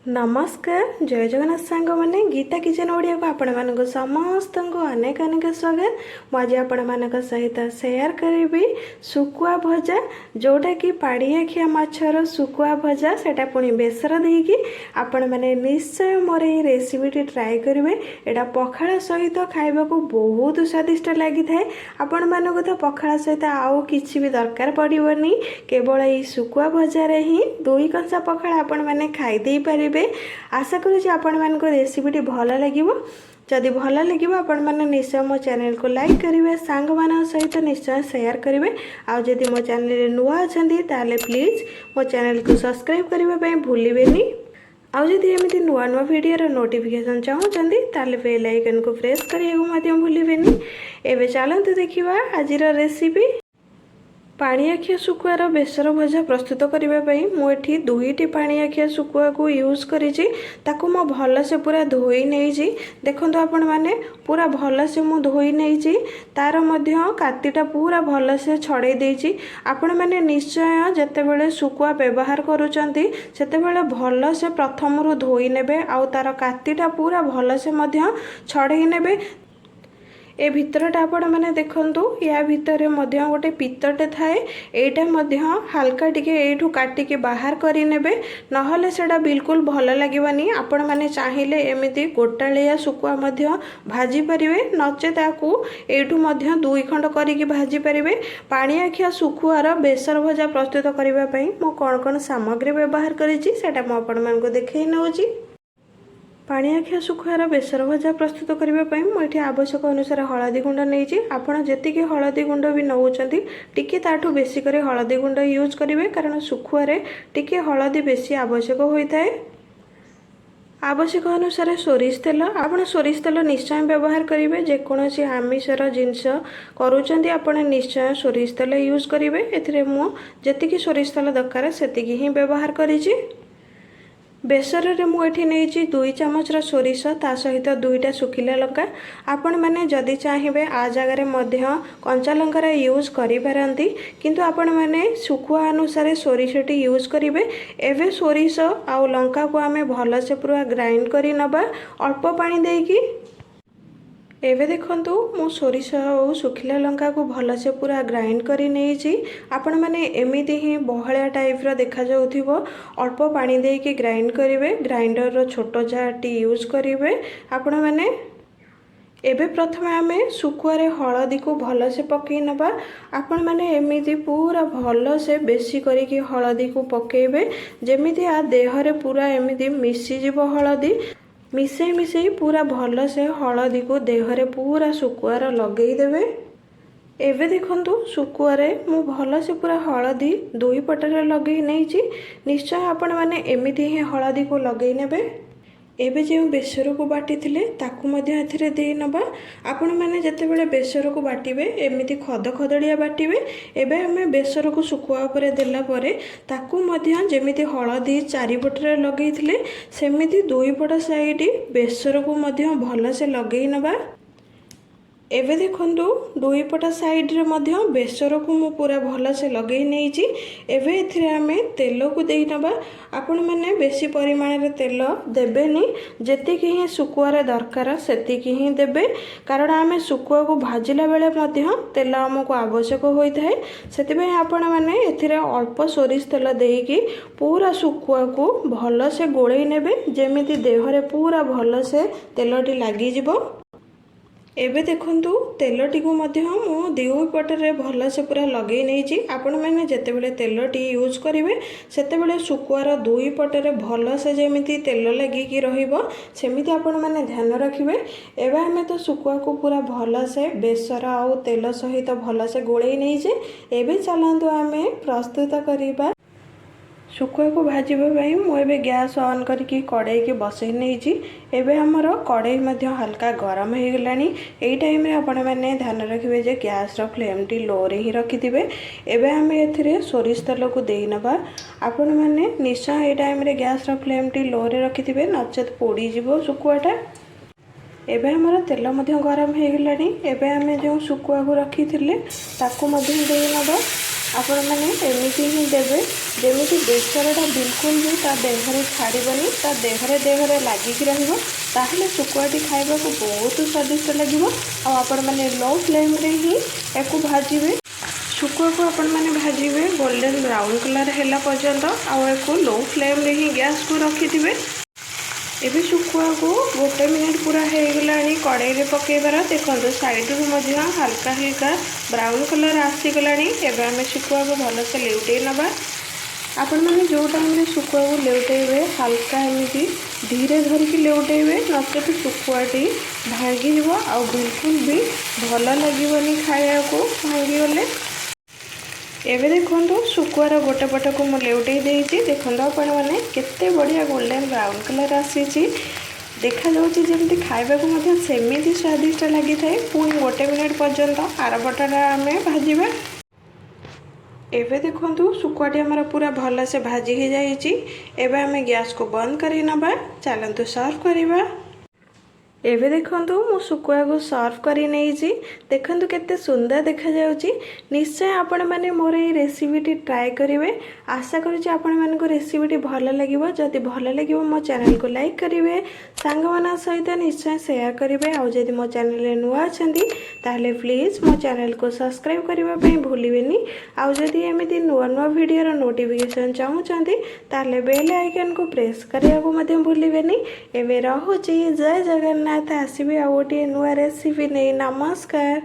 नमस्कार जय जगन्नाथ सांग मैंने गीता किचन ओडिया को आपण मानक समस्त को अनेक अनेक स्वागत। मुझे आपण मानक सहित शेयर करी सुकुआ भजा जोटा कि पाड़ियाखिया माछर सुकुआ भजा सेटा पुणी बेसर देकी आपण मैंने निश्चय मोर ये रेसिपीटी ट्राए करेंगे। एटा पखाड़ सहित खाइबा को बहुत स्वादिष्ट लगी थाए। आपण मानक तो पखाड़ सहित आउ किछि भी दरकार पड़िबनी, केवल ये सुकुआ भजार ही दुई कंसा पखाड़ आपण मैंने खाई दे पारे। आशा करूँ आपण मानक रेसिपीटी भल लगे। जदि भल लगे आपण मैंने निश्चय मो चैनल को लाइक करेंगे, सांग मान सहित निश्चय शेयर करेंगे। आउ जदि मो चैनल नुआ अच्छा ताले प्लीज मो चैनल को सब्सक्राइब करने भूलें। आउ जदि एमती नुआ नुआ वीडियो नोटिफिकेशन चाहूँगी ताले बेल आइकन को प्रेस करने भूलें। एवं चलते देखा आज रेसिपी। पाणियाखिया सुकुआर बेसर भजा प्रस्तुत करने मुझे दुईटी पाणियाखिया सुकुआ को यूज करी मो भल से पूरा धोई नहीं। देखो आपण मैंने पूरा भल से मु धोई नहीं, तार मध्य कातीटा पूरा भल से छड़े देछि। आपण मैंने निश्चय जेतेबेले सुकुआ व्यवहार करूचंती सेतेबेले भल से प्रथम रु धोई नेबे, आउ तार कातीटा पूरा भल से मध्य छड़े नेबे। ए भितरटा आपण मैंने देखंतु या भितर मध्य गोटे पित्तटे थाए, एटा मध्य हल्का टिके एठू काटिके बाहर करि नेबे, नहले सेडा बिल्कुल भल लागिबानी। आपण मैंने चाहिए एमिति गोटालिया सुकुआ मध्य भाजी परिवे, नचे ताकू एठू मध्य दुई खंड करिके भाजी परिवे। पाणियाखिया सुकुआर बेसर भजा प्रस्तुत करबा पई मो कोन सामग्री व्यवहार करिछि सेटा मो आपण मानको देखै नउछि। पाणियाखिया सुखुआर बेसर भजा प्रस्तुत करने मुझे आवश्यक अनुसार हलदी गुंड नहीं। आपड़ जी हलदी गुंड भी नौकरी टी ताठू बेसिक हलदी गुंड यूज करेंगे, कारण सुखुआरे टी हलदी बेसी आवश्यक होता है। आवश्यक अनुसार सोरिष तेल, आपड़ सोरिष तेल निश्चय व्यवहार करेंगे। जेकोसी आमिषर जिनस करुँच आप निश्चय सोरिष तेल यूज करेंगे। ए मुझे सोरिष तेल दरकार से ही व्यवहार करी। बेसर रे मुझे नहीं 2 चामच सोरिष, ता सहित 2टा सुखिला लंका। आपण मैंने जदि चाहिए आ जगार मध्य कंचा लंकार यूज करिपारंती, किंतु आपण मैंने सुखुआ अनुसार सोरिषटी यूज करेंगे। एवं सोरिष आउ लंका को आमे भल से पूरा ग्राइंड करी नबा अल्प पानी देकी। एवं देखंतु मो सोरिष और सुखिला लंका को भल से पूरा ग्राइंड करी नहीं। आपण मैंने एमिति ही बहलिया टाइप रो देखा जाउथिबो, अल्प पानी देकी ग्राइंड करेंगे। ग्राइंडर रो छोट जारटी यूज करेंगे। आपण मैंने एबे प्रथम आमे सुकुआरे हलदी को भल से पकई नबा। आपण मैंने एमिति पूरा भल से बेसी करिकी हलदी को पकेबे, जेमिति आ देहरे पूरा एमिति मिसी जिवो हलदी। मिसई मिसई पूरा भल से हलदी को देहरे पूरा सुकुआर लगई देवे। एवं देखंतु सुकुआरे मु भल से पूरा हलदी 2 पटरे लगई नहीं। निश्चय आपण मैंने एमिति ही हलदी को लगई नेबे। एबे जो बेसर को बाटी थिले ताकू मध्य एथिरे दे नबा। आपण मैंने जेतेबेले बेसर को बाटिबे एमिति खद खदड़िया बाटिबे। एबे हमें बेसर को सुकुआ उपरे देला परे ताकू मध्य जेमिति हलदी 4 पटरे लगई थिले सेमिति 2 पट साइड बेसर को मध्य भल से लगई नबा। एवं देखंतु 2 पट साइड रे मध्य बेसर को मु पूरा भल से लगई नहीं। एवं एथिरे आमे तेल को देई नबा। आपण मैंने बेसी परिमाण रे तेल देबेनी, जेतिकी ही सुकुआरे दरकार सेतिकी ही देबे, कारण आमे सुकुआ को भाजिला बेले मध्य तेल हमको आवश्यक होता है। सेतिबे आपण मैंने एथिरे अल्प सोरिष तेल देकी पूरा सुकुआ को भल से गोळई नेबे, जेमिति देहरे पूरा भल से तेलटी लागी जिवो। एबे देखंतु तेलटी को मध्य मु 2 पटरे भल से पूरा लगे नहीं। आपण मैंने जेतेबेले तेलटी यूज करेंगे सेतेबेले सुकुआर 2 पटरे भल से जेमिति तेल लगिकी रहिबो सेमिति आपण मैंने ध्यान रखिबे। एबे हमें तो सुकुआ को पूरा भल से बेसर आउ तेल सहित भल से गोळई नहीं। एबे चलंतु आमे प्रस्तुत करिबा। सुकुआ को भाजवाई मुझे गैस ऑन करके कड़ाई के बसई नहीं। एबे हमर कड़ाई मध्य हल्का गरम हो गलानी। एई टाइम रे आपण मैंने ध्यान रखिबे जे गैस रो फ्लेम टी लो रे ही रखिथिबे। एबे हमें एथिरे सोरिष तेल को देई नबा। आपण मैंने निश्चय एई टाइम रे गैस रो फ्लेम टी लो रे रखिथिबे, नचेत पोड़ी जिवो सुकुआटा। एबे हमर तेल मध्य गरम हो गलानी। एबे हमें जो सुकुआ को रखी थिले ताकू मध्य देई नबा। आपण मैंने एमती ही देवे जमी बेसरटा बिल्कुल भी ता देहरे छाड़बनी ता देहरे लगिक रहा शुकुआटी खाइबा को बहुत स्वादिष्ट लगे। आपण मैंने लो फ्लेम रे ही एक भाजबे शुकुआ को आपण मैंने भाजबे गोल्डन ब्राउन कलर है पर्यंत आउ लो फ्लेम रे ही गैस को रखिथे। एबे शुकुआ को गोटे मिनिट पूरा हो गला कड़ाई में पकईबार देखो साइड रू हल्का हल्का ब्राउन कलर आसीगला। एबे आम शुकुआ को भलसे लेउटे नबा। आपण मैंने जो टाइम शुकुआ को लेउटेबे हल्का एमती धीरे धरिकी लेउटेबे नचेत शुकुआटी भांगी जीव आ बिल्कुल भी भल लगे खाया को भांगीगले। एबे देखो शुकुआर गोटे पट को मुझे लेउटे देखो आपण मैंने केते बढ़िया गोल्डन ब्राउन कलर आसी देखा जमी खाइबा को सेमती स्वादिष्ट लगी थाए। पुणी गोटे मिनिट पर्यंत आर पटटा आम भाजवा। एबे देखो शुकुआटी आमर पूरा भल से भाजी हो जाइए। एबे आम गैस को बंद कर नबा। चलतु सर्व करवा। एबे देखंतु मु शुकुआ को सर्व करी नहीं देखंतु केते सुंदर देखा जाउची। निश्चय आपण माने मोर ए रेसिपीटी ट्राए करिवे। आशा करूची आपण माने को रेसिपीटी भल लागिवो। जदि भल लागिवो मो चैनल को लाइक करिवे, सांग माना सहित निश्चय शेयर करिवे। आ जदि मो चैनल रे नुआ अछंती ताहले प्लीज मो चैनल को सब्सक्राइब करबा पई भूलिबेनी। आ जदि एमिति नुआ नुआ वीडियो रो नोटिफिकेशन चाहूचंती ताहले बेल आइकन को प्रेस करिया को मते भूलिबेनी। एबे रहूची। जय जगन्नाथ। आसबे आ गोटे नुआ रेसिपी नहीं। नमस्कार।